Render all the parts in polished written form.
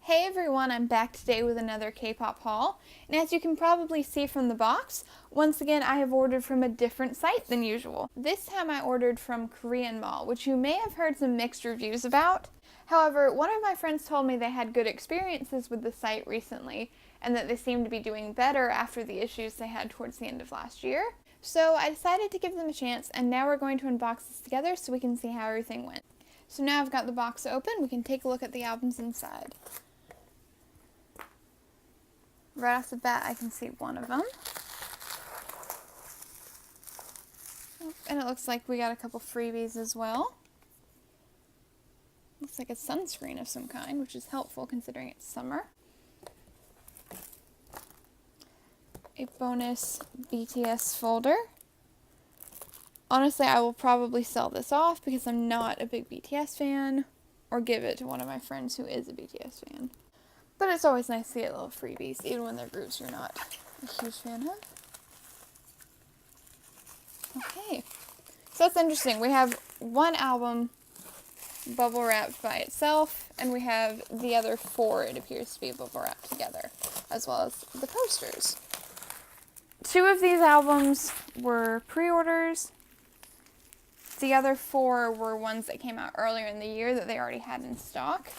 Hey everyone, I'm back today with another K-pop haul, and as you can probably see from the box, once again I have ordered from a different site than usual. This time I ordered from Koreanmall, which you may have heard some mixed reviews about. However, one of my friends told me they had good experiences with the site recently, and that they seemed to be doing better after the issues they had towards the end of last year. So I decided to give them a chance, and now we're going to unbox this together so we can see how everything went. So now I've got the box open, we can take a look at the albums inside. Right off the bat, I can see one of them. And it looks like we got a couple freebies as well. Looks like a sunscreen of some kind, which is helpful considering it's summer. A bonus BTS folder. Honestly, I will probably sell this off because I'm not a big BTS fan, or give it to one of my friends who is a BTS fan. But it's always nice to get little freebies, even when they're groups you're not a huge fan of. Okay, so that's interesting. We have one album bubble wrapped by itself, and we have the other four, it appears to be bubble wrapped together, as well as the posters. Two of these albums were pre-orders. The other four were ones that came out earlier in the year that they already had in stock.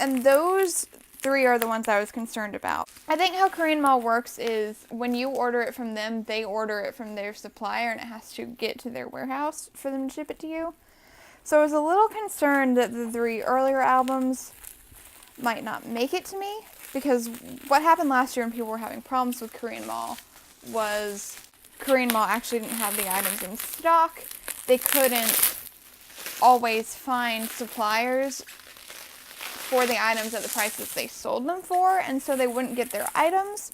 And those three are the ones I was concerned about. I think how Koreanmall works is when you order it from them, they order it from their supplier and it has to get to their warehouse for them to ship it to you. So I was a little concerned that the three earlier albums might not make it to me, because what happened last year when people were having problems with Koreanmall was Koreanmall actually didn't have the items in stock. They couldn't always find suppliers for the items at the prices they sold them for, and so they wouldn't get their items.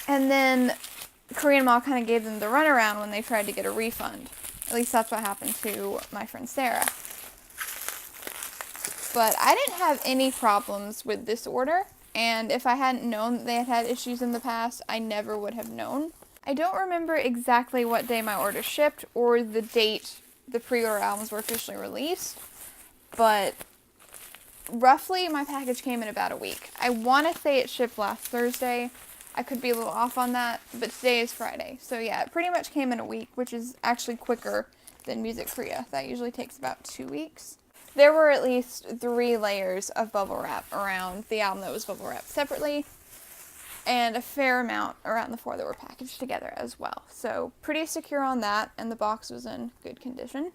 And then Koreanmall kind of gave them the runaround when they tried to get a refund. At least that's what happened to my friend Sarah. But I didn't have any problems with this order, and if I hadn't known that they had had issues in the past, I never would have known. I don't remember exactly what day my order shipped or the date the pre-order albums were officially released, but roughly, my package came in about a week. I want to say it shipped last Thursday. I could be a little off on that, but today is Friday. So yeah, it pretty much came in a week, which is actually quicker than Music Korea. That usually takes about 2 weeks. There were at least 3 layers of bubble wrap around the album that was bubble wrapped separately, and a fair amount around the 4 that were packaged together as well. So pretty secure on that, and the box was in good condition.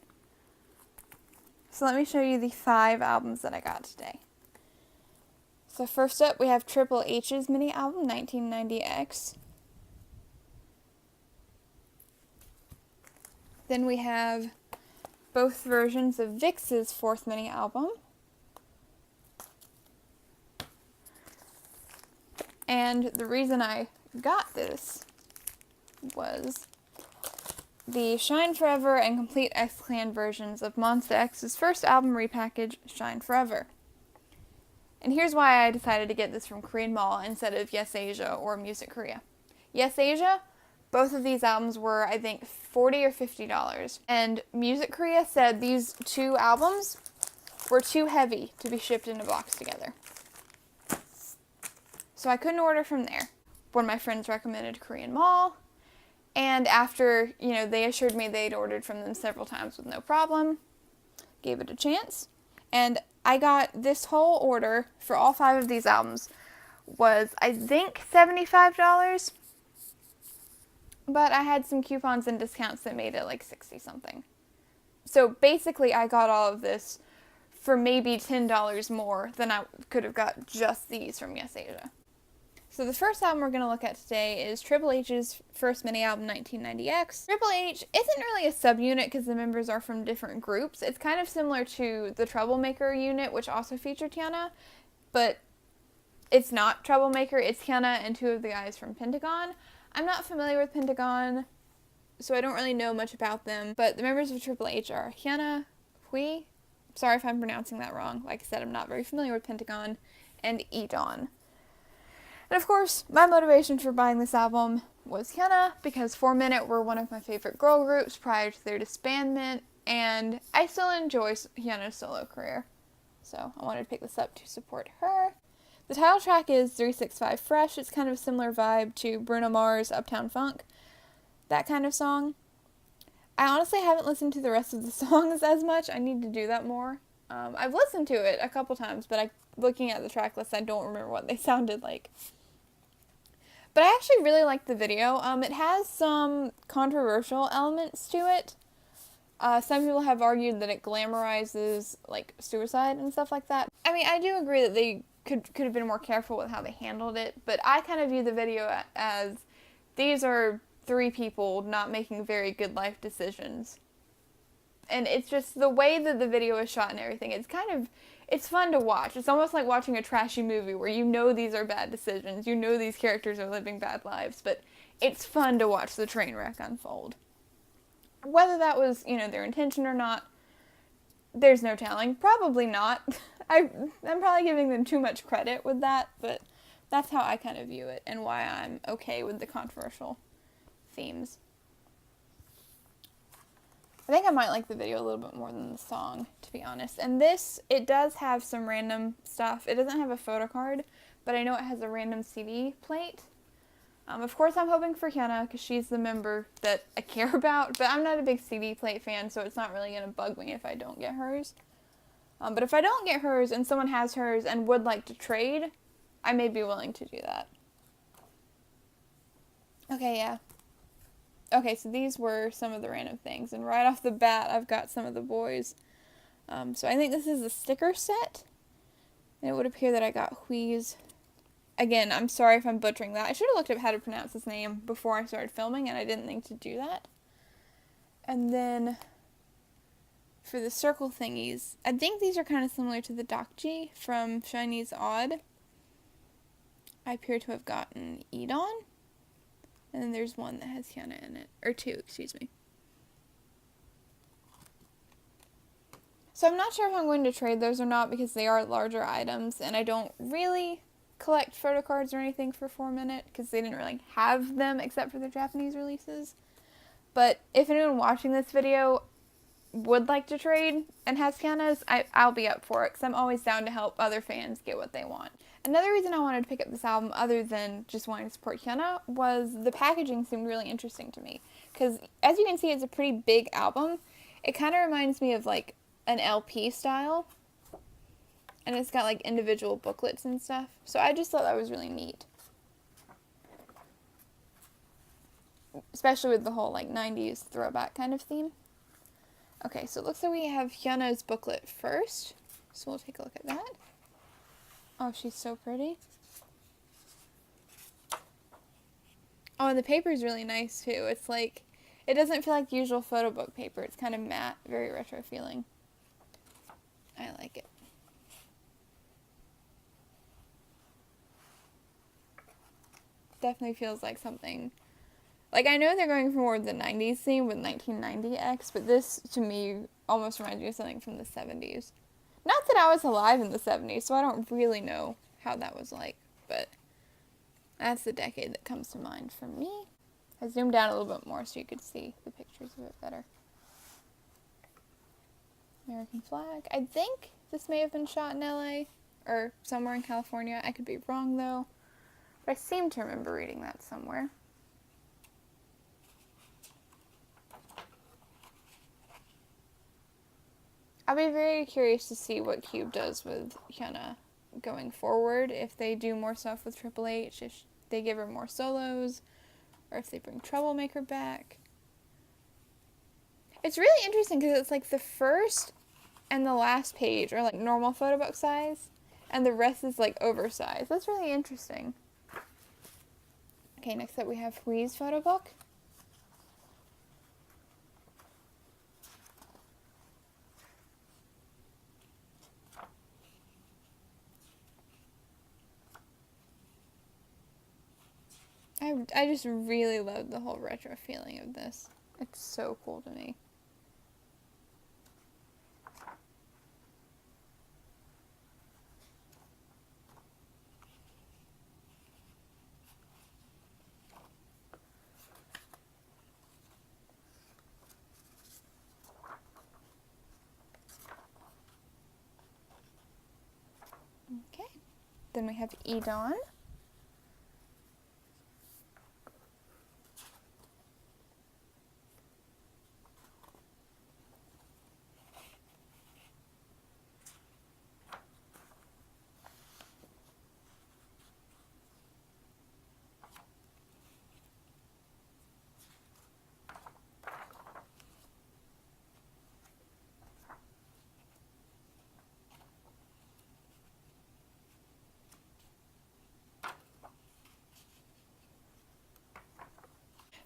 So let me show you the 5 albums that I got today. So first up, we have Triple H's mini album, 1990X. Then we have both versions of VIXX's 4th mini album. And the reason I got this was the Shine Forever and Complete X-Clan versions of Monsta X's first album repackage, Shine Forever. And here's why I decided to get this from Koreanmall instead of Yes Asia or Music Korea. Yes Asia, both of these albums were, I think, $40 or $50. And Music Korea said these 2 albums were too heavy to be shipped in a box together. So I couldn't order from there. One of my friends recommended Koreanmall. And after, they assured me they'd ordered from them several times with no problem, gave it a chance, and I got this whole order for all 5 of these albums was, I think, $75, but I had some coupons and discounts that made it like 60 something. So basically I got all of this for maybe $10 more than I could have got just these from Yes Asia. So the first album we're going to look at today is Triple H's first mini album, 1990X. Triple H isn't really a subunit because the members are from different groups. It's kind of similar to the Troublemaker unit, which also featured HyunA, but it's not Troublemaker. It's HyunA and 2 of the guys from Pentagon. I'm not familiar with Pentagon, so I don't really know much about them, but the members of Triple H are HyunA, Hui, sorry if I'm pronouncing that wrong. Like I said, I'm not very familiar with Pentagon, and Edon. And of course, my motivation for buying this album was HyunA, because 4Minute were one of my favorite girl groups prior to their disbandment, and I still enjoy HyunA's solo career. So I wanted to pick this up to support her. The title track is 365 Fresh. It's kind of a similar vibe to Bruno Mars' Uptown Funk, that kind of song. I honestly haven't listened to the rest of the songs as much. I need to do that more. I've listened to it a couple times, but looking at the track list, I don't remember what they sounded like. But I actually really like the video. It has some controversial elements to it. Some people have argued that it glamorizes, like, suicide and stuff like that. I mean, I do agree that they could have been more careful with how they handled it, but I kind of view the video as these are 3 people not making very good life decisions. And it's just the way that the video is shot and everything. It's fun to watch. It's almost like watching a trashy movie where you know these are bad decisions. You know these characters are living bad lives, but it's fun to watch the train wreck unfold. Whether that was, their intention or not, there's no telling. Probably not. I'm probably giving them too much credit with that, but that's how I kind of view it and why I'm okay with the controversial themes. I think I might like the video a little bit more than the song, to be honest. And it does have some random stuff. It doesn't have a photo card, but I know it has a random CD plate. Of course, I'm hoping for HyunA, because she's the member that I care about, but I'm not a big CD plate fan, so it's not really going to bug me if I don't get hers. But if I don't get hers and someone has hers and would like to trade, I may be willing to do that. Okay, yeah. Okay, so these were some of the random things, and right off the bat, I've got some of the boys. So I think this is a sticker set, and it would appear that I got Hui's. Again, I'm sorry if I'm butchering that. I should have looked up how to pronounce his name before I started filming, and I didn't think to do that. And then, for the circle thingies, I think these are kind of similar to the Dokji from Chinese Odd. I appear to have gotten Edon. And then there's one that has HyunA in it. Or 2, excuse me. So I'm not sure if I'm going to trade those or not because they are larger items. And I don't really collect photo cards or anything for 4Minute because they didn't really have them except for their Japanese releases. But if anyone watching this video would like to trade and has HyunA's, I'll be up for it because I'm always down to help other fans get what they want. Another reason I wanted to pick up this album, other than just wanting to support HyunA, was the packaging seemed really interesting to me. Because, as you can see, it's a pretty big album. It kind of reminds me of, like, an LP style. And it's got, like, individual booklets and stuff. So I just thought that was really neat. Especially with the whole, like, 90s throwback kind of theme. Okay, so it looks like we have HyunA's booklet first. So we'll take a look at that. Oh, she's so pretty. Oh, and the paper is really nice, too. It's like, it doesn't feel like the usual photo book paper. It's kind of matte, very retro feeling. I like it. Definitely feels like something. Like, I know they're going for more of the 90s theme with 1990X, but this, to me, almost reminds me of something from the 70s. Not that I was alive in the 70s, so I don't really know how that was like, but that's the decade that comes to mind for me. I zoomed down a little bit more so you could see the pictures of it better. American flag. I think this may have been shot in LA, or somewhere in California. I could be wrong, though, but I seem to remember reading that somewhere. I'll be very curious to see what Cube does with HyunA going forward. If they do more stuff with Triple H, if they give her more solos, or if they bring Troublemaker back. It's really interesting because it's like the first and the last page are like normal photo book size, and the rest is like oversized. That's really interesting. Okay, next up we have Hui's photo book. I just really love the whole retro feeling of this. It's so cool to me. Okay. Then we have Edon.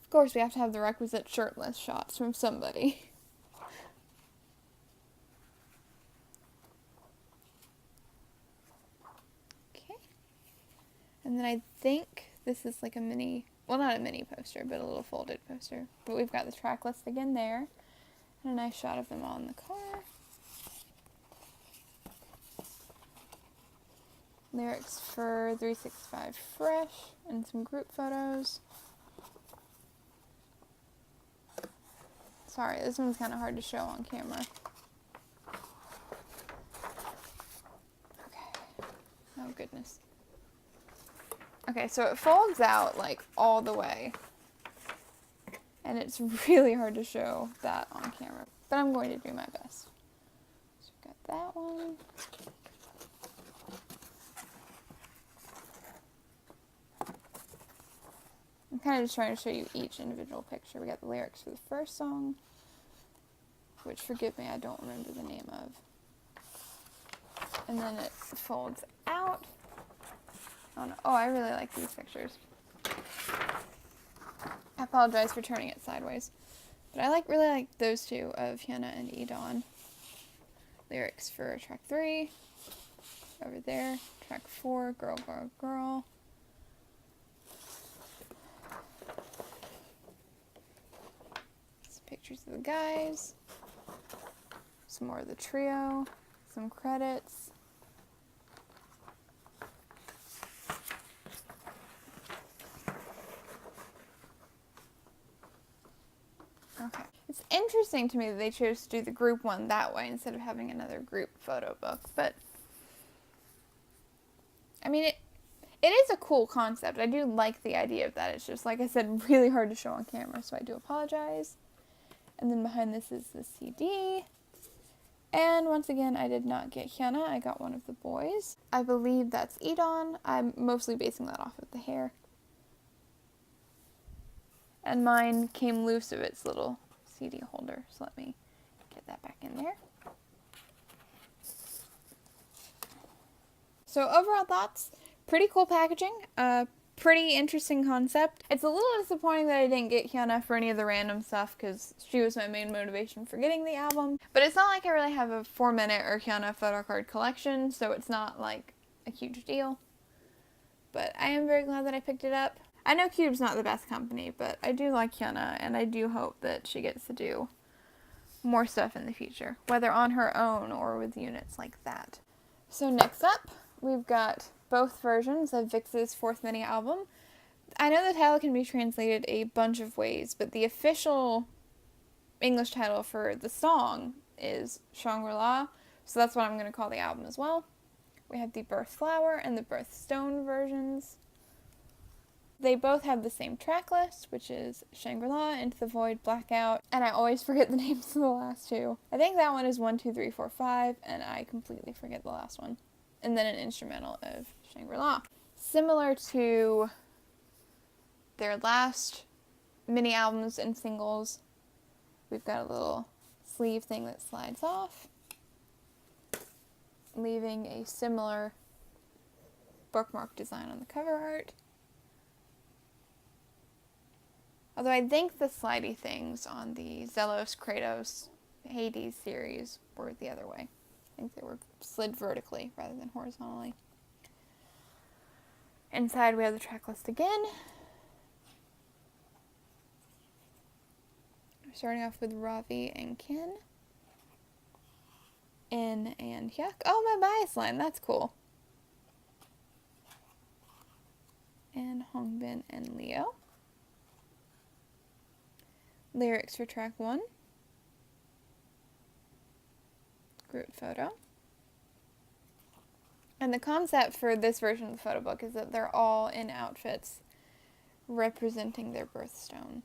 Of course, we have to have the requisite shirtless shots from somebody. Okay. And then I think this is like a mini, well, not a mini poster, but a little folded poster. But we've got the track list again there. And a nice shot of them all in the car. Lyrics for 365 Fresh and some group photos. Sorry, this one's kind of hard to show on camera. Okay. Oh, goodness. Okay, so it folds out, like, all the way. And it's really hard to show that on camera. But I'm going to do my best. So we've got that one. I'm kind of just trying to show you each individual picture. We got the lyrics for the first song, which, forgive me, I don't remember the name of. And then it folds out. Oh, no. Oh, I really like these pictures. I apologize for turning it sideways. But I really like those two of HyunA and Edon. Lyrics for track 3. Over there. Track 4, Girl, Girl, Girl. Some pictures of the guys. Some more of the trio. Some credits. Okay. It's interesting to me that they chose to do the group one that way instead of having another group photo book, but I mean, it is a cool concept. I do like the idea of that. It's just, like I said, really hard to show on camera, so I do apologize. And then behind this is the CD. And once again, I did not get HyunA. I got one of the boys. I believe that's Edon. I'm mostly basing that off of the hair. And mine came loose of its little CD holder, so let me get that back in there. So overall thoughts, pretty cool packaging, pretty interesting concept. It's a little disappointing that I didn't get HyunA for any of the random stuff because she was my main motivation for getting the album. But it's not like I really have a 4-minute or HyunA photo card collection, so it's not like a huge deal. But I am very glad that I picked it up. I know Cube's not the best company, but I do like HyunA, and I do hope that she gets to do more stuff in the future, whether on her own or with units like that. So next up, we've got both versions of VIXX's 4th mini album. I know the title can be translated a bunch of ways, but the official English title for the song is Shangri-La, so that's what I'm going to call the album as well. We have the Birth Flower and the Birth Stone versions. They both have the same track list, which is Shangri-La, Into the Void, Blackout, and I always forget the names of the last two. I think that one is 1, 2, 3, 4, 5, and I completely forget the last one. And then an instrumental of Shangri-La. Similar to their last mini albums and singles, we've got a little sleeve thing that slides off, leaving a similar bookmark design on the cover art. Although I think the slidey things on the Zelos, Kratos, Hades series were the other way. I think they were slid vertically rather than horizontally. Inside we have the track list again. We're starting off with Ravi and Ken. In and Hyuk. Oh, my bias line, that's cool. And Hongbin and Leo. Lyrics for track 1. Group photo. And the concept for this version of the photo book is that they're all in outfits representing their birthstone.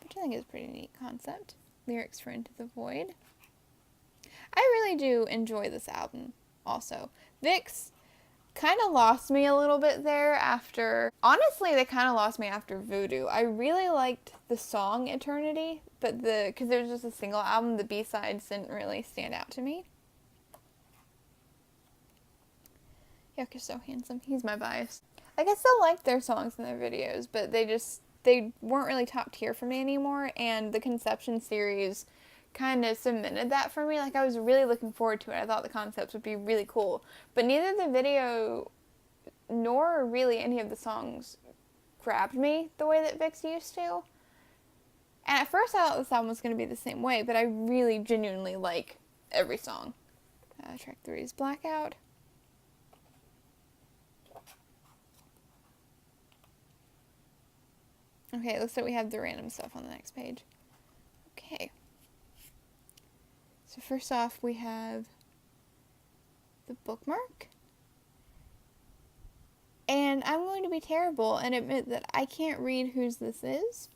Which I think is a pretty neat concept. Lyrics for Into the Void. I really do enjoy this album also. VIXX kind of lost me a little bit there after, honestly, they kind of lost me after Voodoo. I really liked the song Eternity, but because it was just a single album, the B-sides didn't really stand out to me. Hyuk is so handsome. He's my bias. Like, I still like their songs and their videos, but they weren't really top tier for me anymore, and the Conception series kind of cemented that for me. Like, I was really looking forward to it. I thought the concepts would be really cool, but neither the video nor really any of the songs grabbed me the way that VIXX used to. And at first I thought this album was going to be the same way, but I really genuinely like every song. Track 3 is Blackout. Okay, it looks like we have the random stuff on the next page. Okay. So first off, we have the bookmark. And I'm going to be terrible and admit that I can't read whose this is.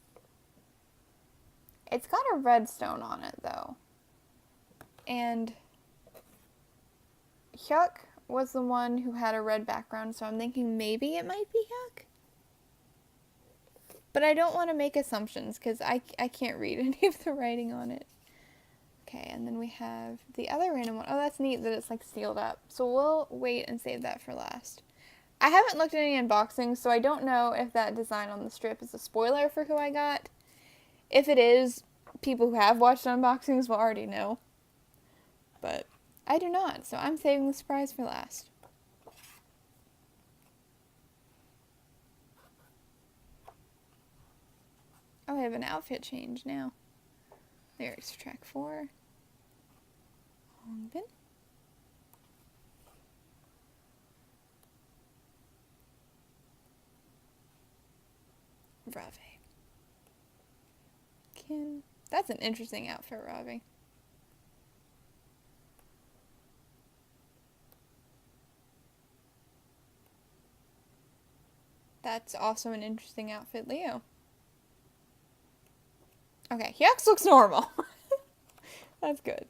It's got a red stone on it, though. And Hyuk was the one who had a red background, so I'm thinking maybe it might be Hyuk. But I don't want to make assumptions because I can't read any of the writing on it. Okay, and then we have the other random one. Oh, that's neat that it's like sealed up. So we'll wait and save that for last. I haven't looked at any unboxings, so I don't know if that design on the strip is a spoiler for who I got. If it is, people who have watched unboxings will already know. But I do not, so I'm saving the surprise for last. Oh, I have an outfit change now. Lyrics for track 4. Hongbin. Ravi. Kim. That's an interesting outfit, Ravi. That's also an interesting outfit, Leo. Okay, Hyuk's looks normal. That's good.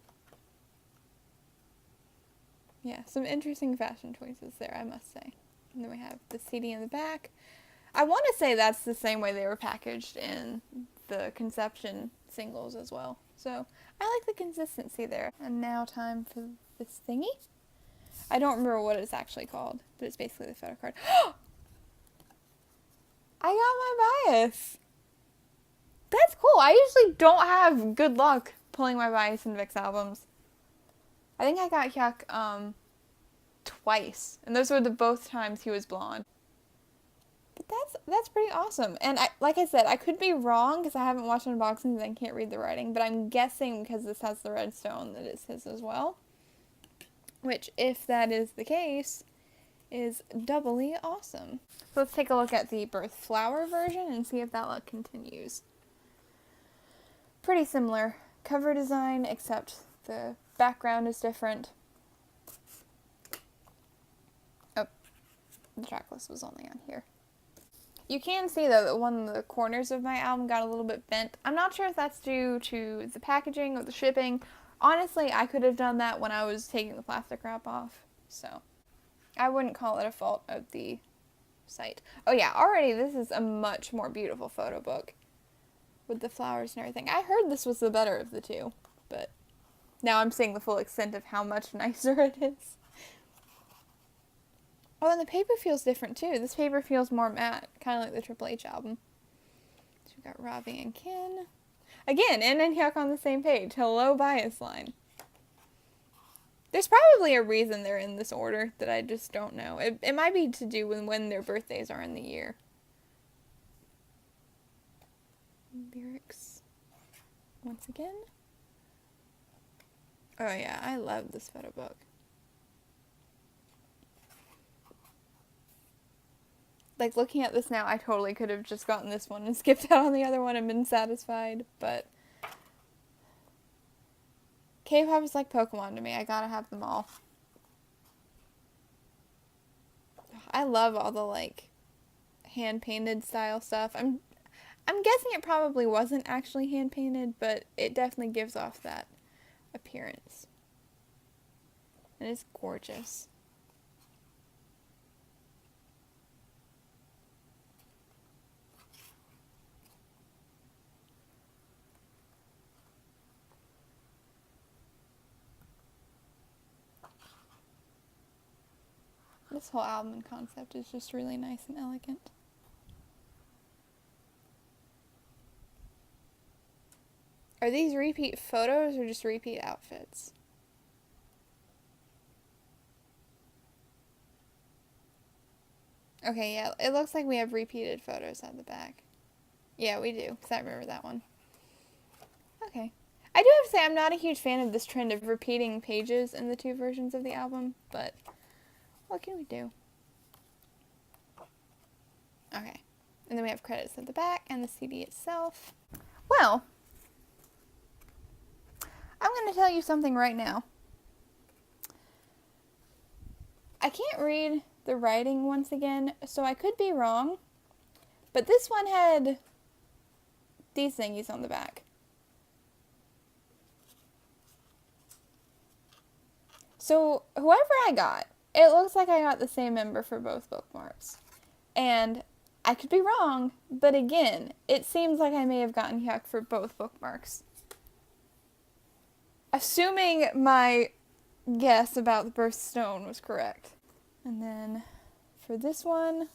Yeah, some interesting fashion choices there, I must say. And then we have the CD in the back. I want to say that's the same way they were packaged in the Conception singles as well. So I like the consistency there. And now time for this thingy. I don't remember what it's actually called, but it's basically the photo card. I got my bias. That's cool. I usually don't have good luck pulling my bias in VIXX albums. I think I got Hyuk twice, and those were the both times he was blonde. But that's pretty awesome. And like I said, I could be wrong because I haven't watched unboxings and I can't read the writing, but I'm guessing because this has the red stone that it's his as well. Which, if that is the case, is doubly awesome. So let's take a look at the birth flower version and see if that look continues. Pretty similar cover design, except the background is different. Oh, the track list was only on here. You can see, though, that one of the corners of my album got a little bit bent. I'm not sure if that's due to the packaging or the shipping. Honestly, I could have done that when I was taking the plastic wrap off, so I wouldn't call it a fault of the site. Oh yeah, already this is a much more beautiful photo book with the flowers and everything. I heard this was the better of the two, but now I'm seeing the full extent of how much nicer it is. Oh, and the paper feels different too. This paper feels more matte, kind of like the Triple H album. So we've got Ravi and Ken. Again, In and Hyuk on the same page. Hello, bias line. There's probably a reason they're in this order that I just don't know. It might be to do with when their birthdays are in the year. Lyrics. Once again. Oh yeah, I love this photo book. Like, looking at this now, I totally could have just gotten this one and skipped out on the other one and been satisfied, but K-pop is like Pokemon to me. I gotta have them all. I love all the like hand-painted style stuff. I'm guessing it probably wasn't actually hand-painted, but it definitely gives off that appearance. And it's gorgeous. This whole album concept is just really nice and elegant. Are these repeat photos or just repeat outfits? Okay, yeah, it looks like we have repeated photos at the back. Yeah, we do, because I remember that one. Okay. I do have to say, I'm not a huge fan of this trend of repeating pages in the two versions of the album, but what can we do? Okay. And then we have credits at the back and the CD itself. Well, I'm going to tell you something right now. I can't read the writing once again, so I could be wrong, but this one had these thingies on the back. So whoever I got, it looks like I got the same member for both bookmarks. And I could be wrong, but again, it seems like I may have gotten Hyuk for both bookmarks. Assuming my guess about the birthstone was correct. And then for this one,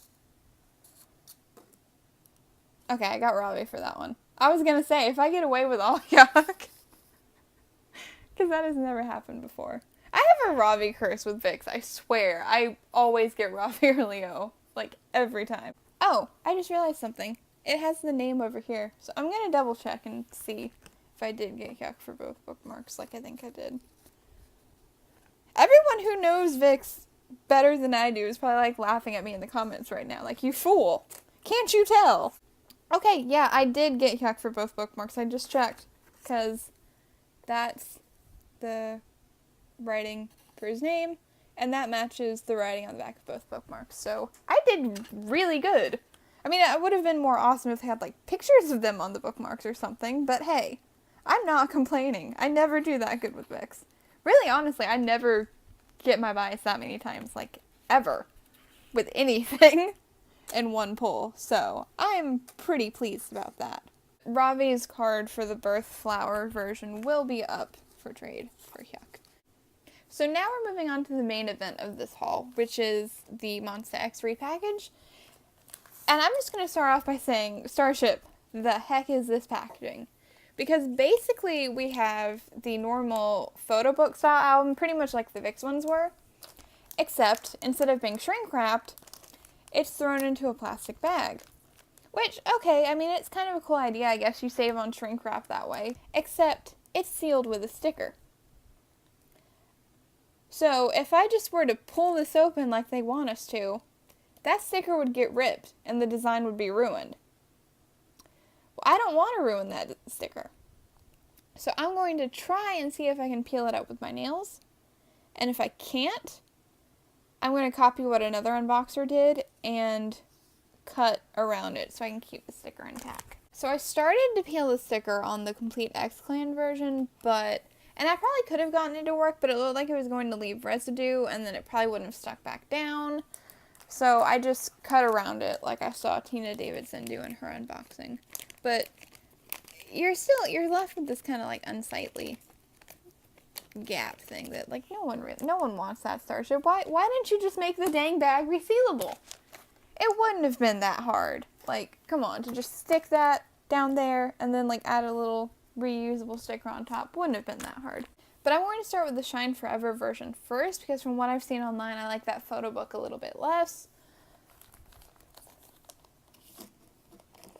okay, I got Ravi for that one. I was gonna say, if I get away with all Hyuk, because that has never happened before. I have a Ravi curse with VIXX, I swear. I always get Ravi or Leo, like every time. Oh, I just realized something. It has the name over here, so I'm gonna double check and see if I did get Hyuk for both bookmarks, like I think I did. Everyone who knows VIXX better than I do is probably like laughing at me in the comments right now, like, you fool! Can't you tell? Okay, yeah, I did get Hyuk for both bookmarks. I just checked, because that's the writing for his name, and that matches the writing on the back of both bookmarks. So I did really good. I mean, it would have been more awesome if they had like pictures of them on the bookmarks or something, but hey, I'm not complaining. I never do that good with VIXX. Really, honestly, I never get my bias that many times, like, ever, with anything in one pull. So I'm pretty pleased about that. Ravi's card for the birth flower version will be up for trade for Hyuk. So now we're moving on to the main event of this haul, which is the Monsta X repackage. And I'm just going to start off by saying, Starship, the heck is this packaging? Because basically we have the normal photo book style album, pretty much like the VIXX ones were, except instead of being shrink wrapped, it's thrown into a plastic bag. Which, okay, I mean, it's kind of a cool idea. I guess you save on shrink wrap that way, except it's sealed with a sticker. So if I just were to pull this open like they want us to, that sticker would get ripped and the design would be ruined. Well, I don't want to ruin that sticker. So I'm going to try and see if I can peel it up with my nails. And if I can't, I'm going to copy what another unboxer did and cut around it so I can keep the sticker intact. So I started to peel the sticker on the complete X-Clan version, and I probably could have gotten it to work, but it looked like it was going to leave residue, and then it probably wouldn't have stuck back down. So I just cut around it like I saw Tina Davidson do in her unboxing. But you're left with this kind of like unsightly gap thing that like no one wants that, Starship. Why didn't you just make the dang bag resealable? It wouldn't have been that hard. Like, come on, to just stick that down there and then like add a little reusable sticker on top wouldn't have been that hard. But I'm going to start with the Shine Forever version first, because from what I've seen online, I like that photo book a little bit less.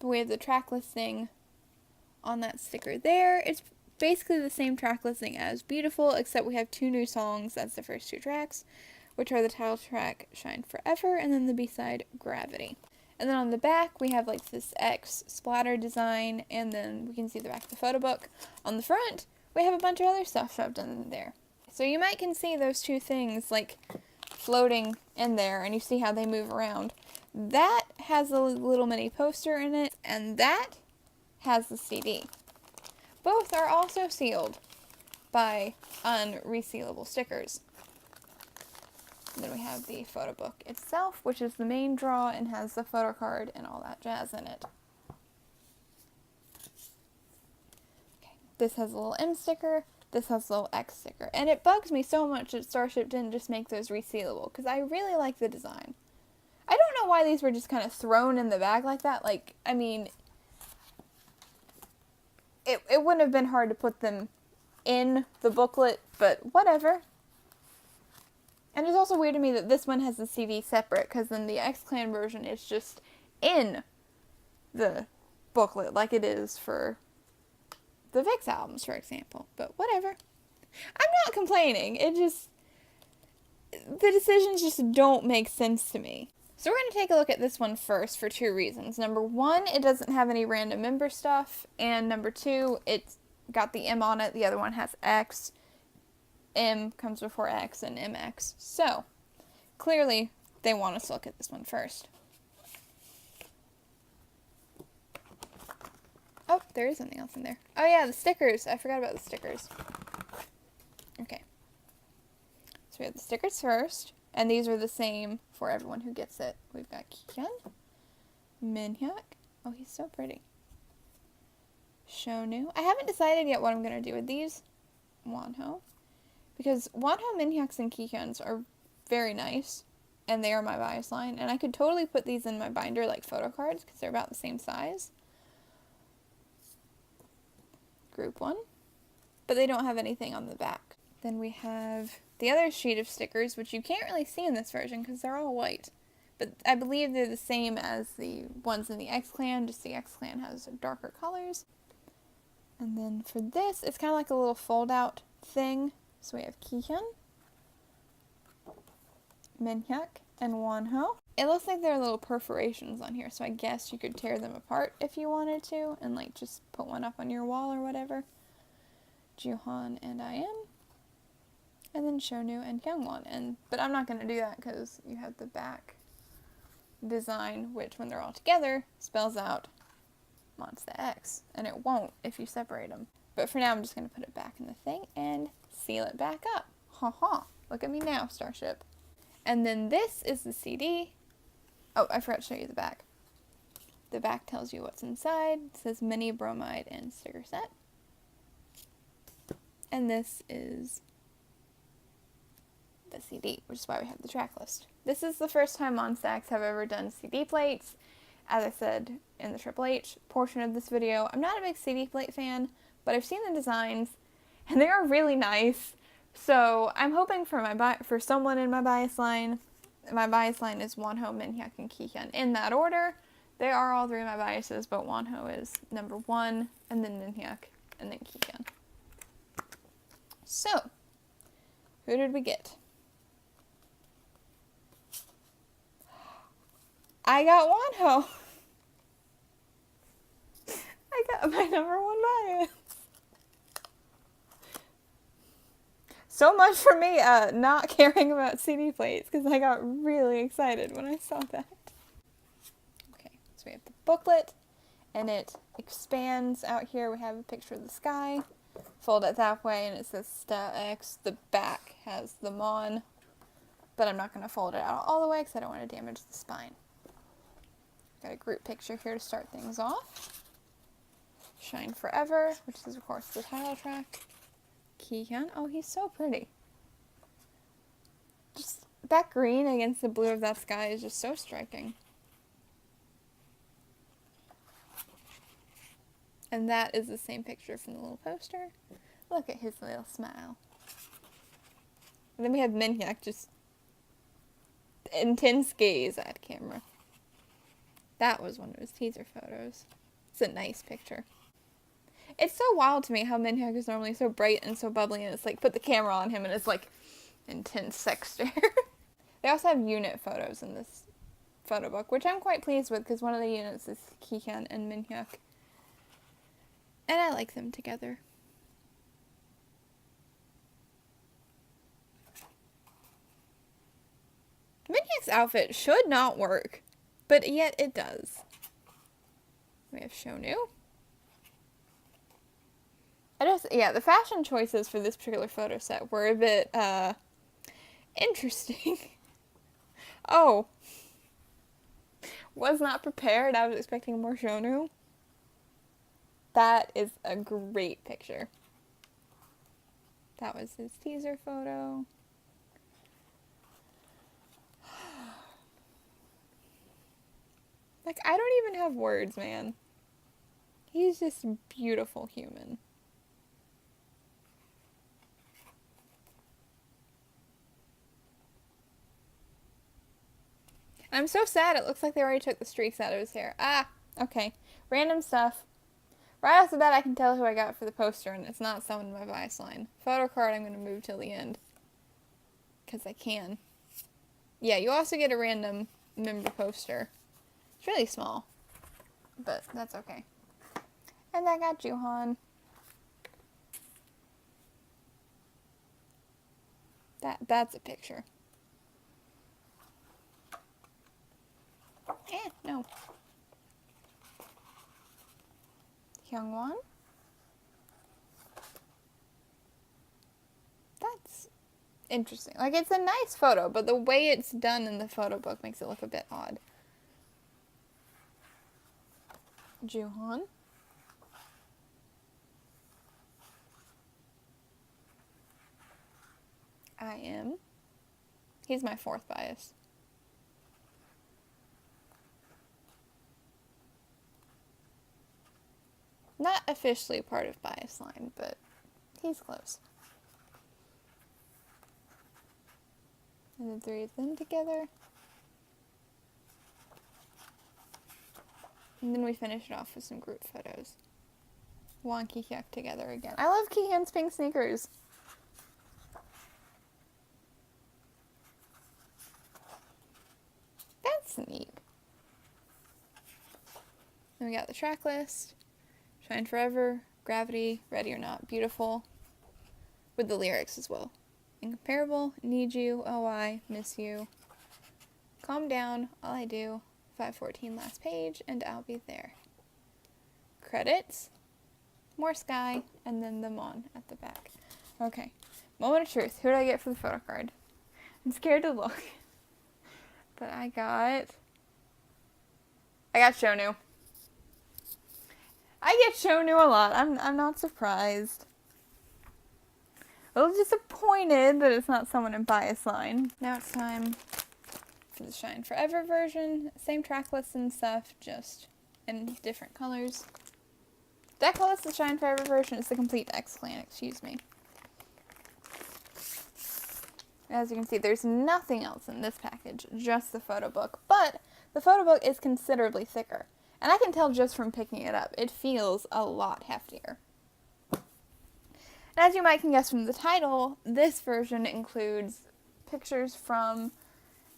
But we have the track listing on that sticker there. It's basically the same track listing as Beautiful, except we have 2 new songs. That's the first 2 tracks, which are the title track Shine Forever and then the B-side Gravity. And then on the back, we have like this X splatter design, and then we can see the back of the photo book. On the front, we have a bunch of other stuff shoved in there. So you might can see those two things like floating in there, and you see how they move around. That has a little mini poster in it, and that has the CD. Both are also sealed by unresealable stickers. And then we have the photo book itself, which is the main draw and has the photo card and all that jazz in it. Okay. This has a little M sticker, this has a little X sticker. And it bugs me so much that Starship didn't just make those resealable, because I really like the design. I don't know why these were just kind of thrown in the bag like that. Like, I mean, it wouldn't have been hard to put them in the booklet, but whatever. And it's also weird to me that this one has the CD separate, because then the X-Clan version is just in the booklet, like it is for the VIXX albums, for example. But whatever. I'm not complaining. The decisions just don't make sense to me. So we're going to take a look at this one first for two reasons. Number one, it doesn't have any random member stuff. And number two, it's got the M on it. The other one has X. M comes before X and MX. So, clearly, they want us to look at this one first. Oh, there is something else in there. Oh yeah, the stickers. I forgot about the stickers. Okay. So we have the stickers first. And these are the same for everyone who gets it. We've got Hyun, Hyuk. Oh, he's so pretty. Shonu. I haven't decided yet what I'm going to do with these. Wonho. Because Wonho, Minhyuks, and Kihyuns are very nice, and they are my bias line, and I could totally put these in my binder like photo cards, because they're about the same size. Group 1. But they don't have anything on the back. Then we have the other sheet of stickers, which you can't really see in this version, because they're all white. But I believe they're the same as the ones in the X-Clan, just the X-Clan has darker colors. And then for this, it's kind of like a little fold-out thing. So we have Kihyun, Minhyuk, and Wonho. It looks like there are little perforations on here, so I guess you could tear them apart if you wanted to, and like just put one up on your wall or whatever. Juhan and IM, and then Shonu and Kyungwon. But I'm not going to do that because you have the back design, which when they're all together spells out Monsta X, and it won't if you separate them. But for now, I'm just going to put it back in the thing and seal it back up. Ha ha. Look at me now, Starship. And then this is the CD. Oh, I forgot to show you the back. The back tells you what's inside. It says mini bromide and sticker set. And this is the CD, which is why we have the track list. This is the first time Monsta X have ever done CD plates. As I said in the Triple H portion of this video, I'm not a big CD plate fan, but I've seen the designs, and they are really nice. So I'm hoping for someone in my bias line. My bias line is Wonho, Minhyuk, and Kihyun in that order. They are all three of my biases, but Wonho is number 1, and then Minhyuk, and then Kihyun. So, who did we get? I got Wonho. I got my number 1 bias. So much for me not caring about CD plates, because I got really excited when I saw that. Okay, so we have the booklet, and it expands out here. We have a picture of the sky. Fold it that way, and it says Sta X. The back has the Mon, but I'm not going to fold it out all the way because I don't want to damage the spine. Got a group picture here to start things off. Shine Forever, which is of course the title track. Kihyun. Oh, he's so pretty. Just that green against the blue of that sky is just so striking. And that is the same picture from the little poster. Look at his little smile. And then we have Minhyuk, just intense gaze at camera. That was one of his teaser photos. It's a nice picture. It's so wild to me how Minhyuk is normally so bright and so bubbly, and it's like, put the camera on him and it's like intense sex stare. They also have unit photos in this photo book, which I'm quite pleased with because one of the units is Kihyun and Minhyuk. And I like them together. X outfit should not work, but yet it does. We have HyunA. The fashion choices for this particular photo set were a bit, interesting. Oh. Was not prepared. I was expecting more HyunA. That is a great picture. That was his teaser photo. Like, I don't even have words, man. He's just a beautiful human. I'm so sad. It looks like they already took the streaks out of his hair. Ah, okay. Random stuff. Right off the bat, I can tell who I got for the poster, and it's not someone in my bias line. Photo card, I'm going to move till the end. Because I can. Yeah, you also get a random member poster. It's really small. But that's okay. And I got Juhan. That's a picture. No. Hyungwon. That's interesting. Like, it's a nice photo, but the way it's done in the photo book makes it look a bit odd. Juhan. I am. He's my fourth bias. Not officially part of bias line, but he's close. And the three of them together. And then we finish it off with some group photos. Wonky Hyuk together again. I love Kihyun's pink sneakers. That's neat. Then we got the track list. Shine Forever, Gravity, Ready or Not, Beautiful. With the lyrics as well. Incomparable, Need You, OI, Miss You. Calm Down, All I Do, 514 last page, and I'll Be There. Credits, more sky, and then the Mon at the back. Okay, moment of truth. Who did I get for the photo card? I'm scared to look. But I got HyunA. I get HyunA a lot. I'm not surprised. A little disappointed that it's not someone in bias line. Now it's time for the Shine Forever version. Same track list and stuff, just in different colors. Deck list, the Shine Forever version is the complete X Clan, excuse me. As you can see, there's nothing else in this package, just the photo book. But the photo book is considerably thicker. And I can tell just from picking it up, it feels a lot heftier. And as you might can guess from the title, this version includes pictures from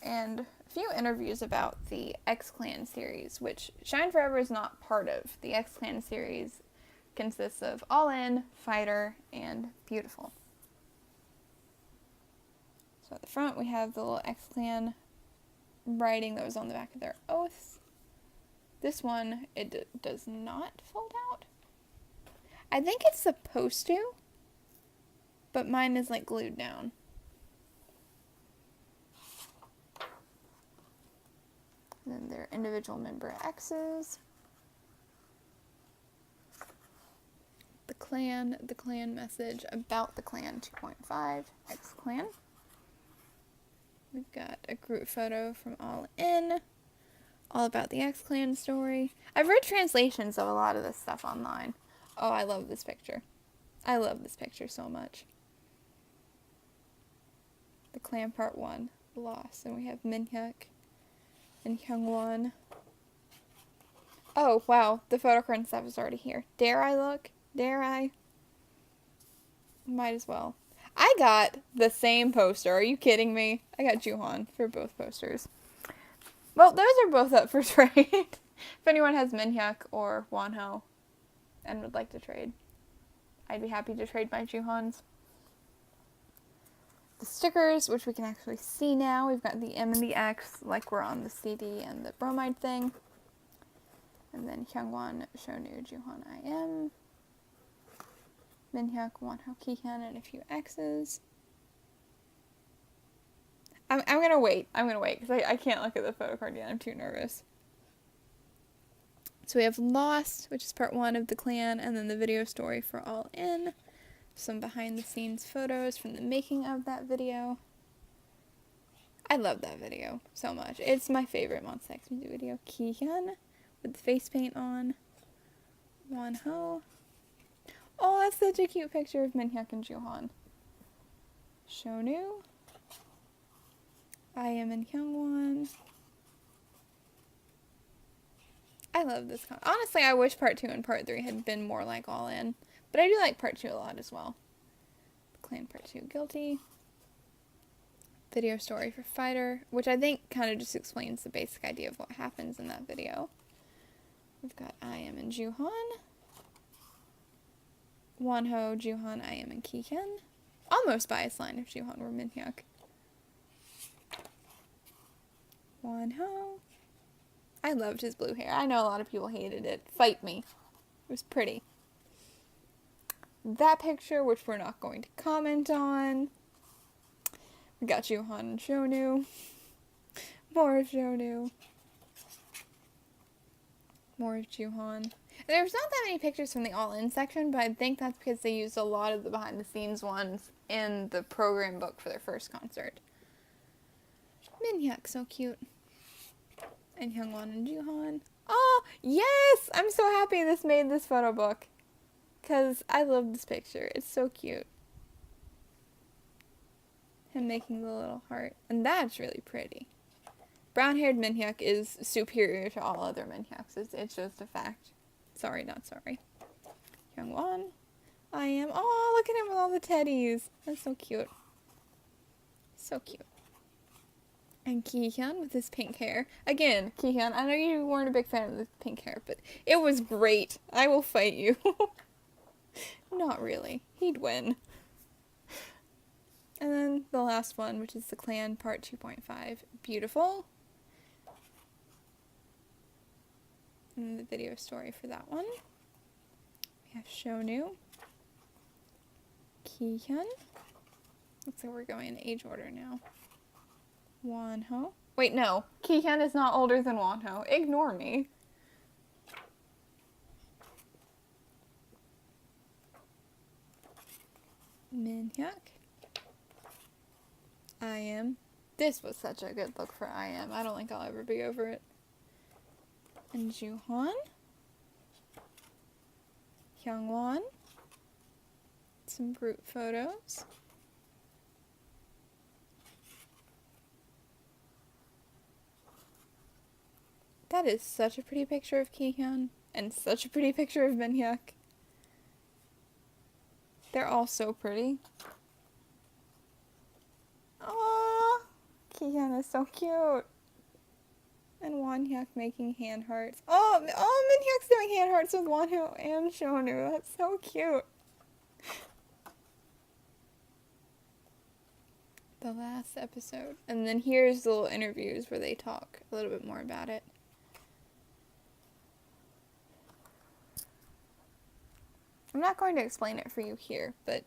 and a few interviews about the X Clan series, which Shine Forever is not part of. The X Clan series consists of All In, Fighter, and Beautiful. So at the front we have the little X Clan writing that was on the back of their oaths. This one, it does not fold out. I think it's supposed to, but mine is like glued down. And then their individual member X's. The clan message about the clan 2.5, X Clan. We've got a group photo from All In. All about the X Clan story. I've read translations of a lot of this stuff online. Oh, I love this picture. I love this picture so much. The Clan Part 1, Lost. And we have Minhyuk and Hyungwon. Oh, wow. The photo card and stuff is already here. Dare I look? Dare I? Might as well. I got the same poster. Are you kidding me? I got Juhan for both posters. Well, those are both up for trade. If anyone has Minhyuk or Wonho and would like to trade, I'd be happy to trade my Juhans. The stickers, which we can actually see now. We've got the M and the X, like we're on the CD and the bromide thing. And then Hyungwon, Shonu, Juhan, IM. Minhyuk, Wonho, Kihyun, and a few X's. I'm gonna wait. Because I can't look at the photo card yet. I'm too nervous. So we have Lost, which is part 1 of the clan, and then the video story for All In. Some behind the scenes photos from the making of that video. I love that video so much. It's my favorite Monsta X music video. Kihyun with the face paint on. Wonho. Oh, that's such a cute picture of Minhyuk and Juhan. Shonu. IM and Hyungwon. I love this. Honestly, I wish part 2 and part 3 had been more like All In. But I do like part 2 a lot as well. Clan part 2, Guilty. Video story for Fighter, which I think kind of just explains the basic idea of what happens in that video. We've got IM and Juhan. Wonho, Juhan, IM, and Kihyun. Almost bias line if Juhan were Minhyuk. Wonho. I loved his blue hair. I know a lot of people hated it. Fight me. It was pretty. That picture, which we're not going to comment on. We got Juhan and Shonu. More of Shonu. More of Juhan. There's not that many pictures from the all-in section, but I think that's because they used a lot of the behind-the-scenes ones in the program book for their first concert. Minhyuk, so cute. And Hyungwon and Juhan. Oh, yes! I'm so happy this made this photo book. Because I love this picture. It's so cute. Him making the little heart. And that's really pretty. Brown-haired Minhyuk is superior to all other Minhyuks. It's just a fact. Sorry, not sorry. Hyungwon. I am. Oh, look at him with all the teddies. That's so cute. So cute. And Kihyun with his pink hair. Again, Kihyun, I know you weren't a big fan of the pink hair, but it was great. I will fight you. Not really. He'd win. And then the last one, which is the clan part 2.5. Beautiful. And the video story for that one. We have Shonu. Kihyun. Looks like we're going in age order now. Wonho. Wait, no. Kihyun is not older than Wonho. Ignore me. Minhyuk. IM. This was such a good look for IM. I don't think I'll ever be over it. And Juhan. Hyungwon. Some group photos. That is such a pretty picture of Kihyun. And such a pretty picture of Minhyuk. They're all so pretty. Aww. Kihyun is so cute. And Wonhyuk making hand hearts. Oh, Minhyuk's doing hand hearts with Wonho and Shonu. That's so cute. The last episode. And then here's the little interviews where they talk a little bit more about it. I'm not going to explain it for you here, but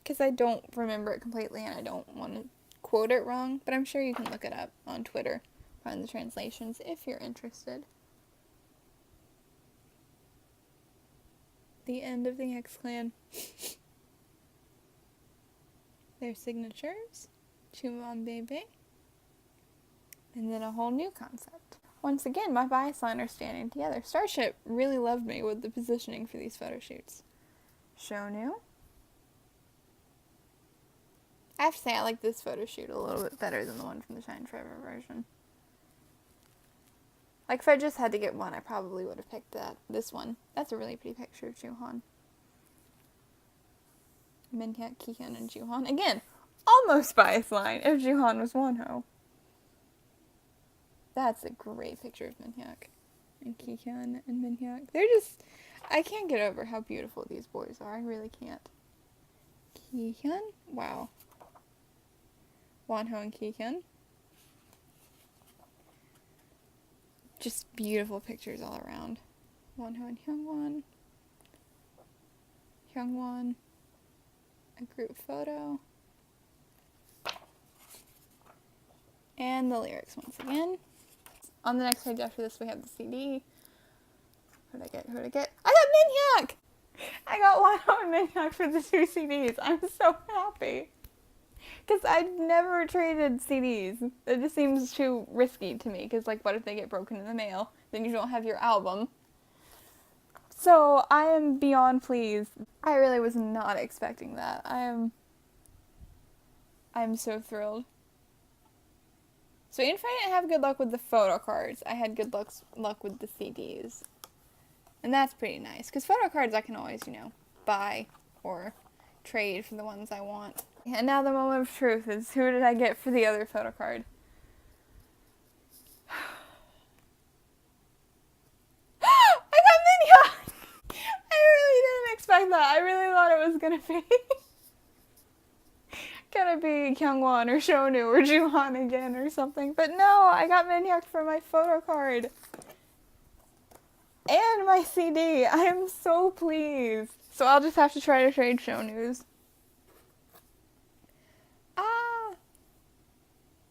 because I don't remember it completely and I don't want to quote it wrong, but I'm sure you can look it up on Twitter, find the translations if you're interested. The end of the X Clan. Their signatures. Chumon Bebe. And then a whole new concept. Once again, my bias line are standing together. Starship really loved me with the positioning for these photo shoots. Shonu. I have to say I like this photo shoot a little bit better than the one from the Shine Forever version. Like if I just had to get one, I probably would have picked this one. That's a really pretty picture of Juhan. Minhyuk, Kihyun, and Juhan. Again, almost bias line if Juhan was Wonho. That's a great picture of Minhyuk. And Kihyun and Minhyuk. They're just... I can't get over how beautiful these boys are. I really can't. Kihyun? Wow. Wonho and Kihyun. Just beautiful pictures all around. Wonho and Hyungwon. Hyungwon. A group photo. And the lyrics once again. On the next page after this we have the CD. Who'd I get? I got Minhyuk! I got Wonho and Minhyuk for the 2 CDs. I'm so happy. Because I've never traded CDs. It just seems too risky to me. Because, like, what if they get broken in the mail? Then you don't have your album. So, I am beyond pleased. I really was not expecting that. I'm so thrilled. So, even if I didn't have good luck with the photo cards, I had good luck with the CDs. And that's pretty nice. Because photo cards I can always, buy or trade for the ones I want. And now the moment of truth is, who did I get for the other photo card? I got Minhyuk! I really didn't expect that. I really thought it was gonna be Kyungwon or Shonu or Juhan again or something. But no, I got Minhyuk for my photo card. And my CD. I am so pleased. So I'll just have to try to trade Shonu's.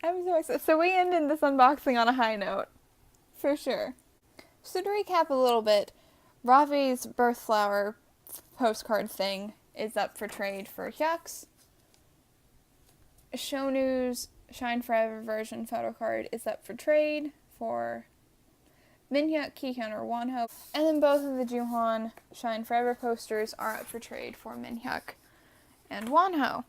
I'm so excited. So we ended this unboxing on a high note. For sure. So to recap a little bit, Ravi's birth flower postcard thing is up for trade for Hyuk's. Shonu's Shine Forever version photo card is up for trade for Minhyuk, Kihyun, or Wonho. And then both of the Juhan Shine Forever posters are up for trade for Minhyuk and Wonho.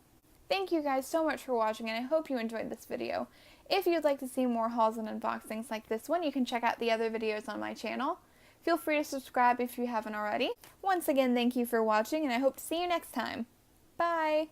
Thank you guys so much for watching, and I hope you enjoyed this video. If you'd like to see more hauls and unboxings like this one, you can check out the other videos on my channel. Feel free to subscribe if you haven't already. Once again, thank you for watching, and I hope to see you next time. Bye!